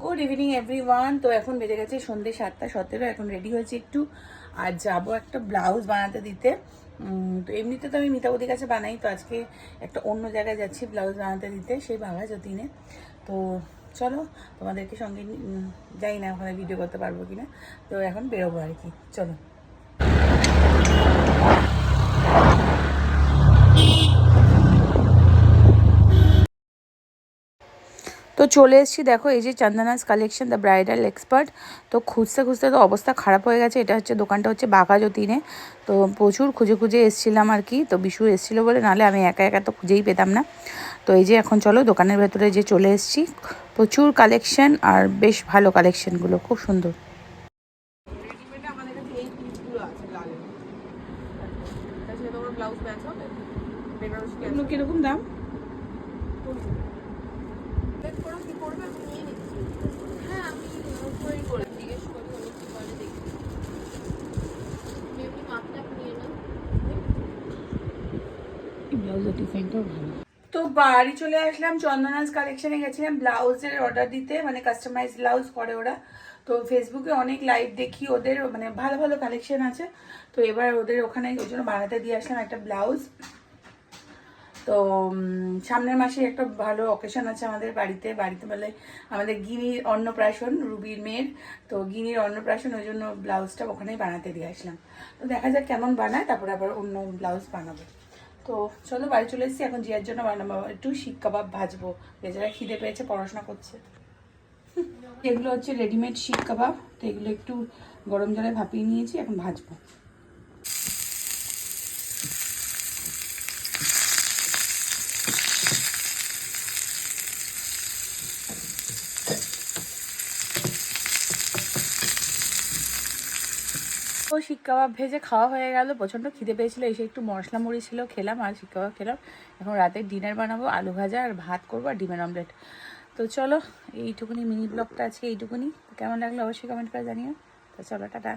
Good evening everyone. তো এখন বেজে গেছে সন্ধ্যে 7:17। এখন রেডি হয়েছে একটু, আর যাবো একটা ব্লাউজ বানাতে দিতে। তো এমনিতে তো আমি মিতাবদির কাছে বানাই, তো আজকে একটা অন্য জায়গায় যাচ্ছি ব্লাউজ বানাতে দিতে, সেই বাঘা যতীনে। তো চলো তোমাদেরকে সঙ্গে যাই না, ওখানে ভিডিও করতে পারবো কিনা। তো এখন বেরোবো আর কি, চলো। তো চলে এসেছি, দেখো এই যে চন্দনাস কালেকশন, দ্য ব্রাইডাল এক্সপার্ট। তো খুঁজতে খুঁজতে তো অবস্থা খারাপ হয়ে গেছে। এটা হচ্ছে দোকানটা হচ্ছে বাঘা যতীনে। তো প্রচুর খুঁজে খুঁজে এসেছিলাম আর কি। তো বিশু এসেছিলো বলে, নাহলে আমি একা একা তো খুঁজেই পেতাম না। তো এই যে এখন চলো দোকানের ভেতরে যে চলে এসেছি। প্রচুর কালেকশন, আর বেশ ভালো কালেকশনগুলো, খুব সুন্দর। কিরকম দাম? তো বাড়ি চলে আসলাম, চন্দনাস কালেকশনে গেছিলাম ব্লাউজের অর্ডার দিতে, মানে কাস্টমাইজ ব্লাউজ করে ওরা। তো ফেসবুকে অনেক লাইভ দেখি ওদের, মানে ভালো ভালো কালেকশন আছে। তো এবার ওদের ওখানে ওই জন্য বানাতে দিয়ে আসলাম একটা ব্লাউজ। তো সামনের মাসে একটা ভালো অকেশন আছে আমাদের বাড়িতে বলে আমাদের গিনির অন্নপ্রাশন, রুবির মেয়ের। তো গিনির অন্নপ্রাশন, ওই জন্য ব্লাউজটা ওখানেই বানাতে দিয়ে আসলাম। তো দেখা যাক কেমন বানায়, তারপরে আবার অন্য ব্লাউজ বানাবো। তো চলো বাড়ি চলে এসেছি, এখন জিয়ার জন্য বানাবো একটু শিক কাবাব ভাজবো। বেচারা খিদে পেয়েছে, পড়াশোনা করছে। এগুলো হচ্ছে রেডিমেড শিক কাবাব। তো এগুলো একটু গরম জলে ভাপিয়ে নিয়েছি, এখন ভাজবো। তো শিক কাবাব ভেজে খাওয়া হয়ে গেল, প্রচণ্ড খিদে পেয়েছিল, এসে একটু মশলা মুড়ি ছিল খেলাম, আর শিক কাবাব খেলাম। এখন রাতের ডিনার বানাবো, আলু ভাজা আর ভাত করবো, আর ডিমের অমলেট। তো চলো এইটুকুনি মিনি ব্লগটা আছে, এইটুকুনি। কেমন লাগলো অবশ্যই কমেন্ট করে জানিও। তো চলো টাটা।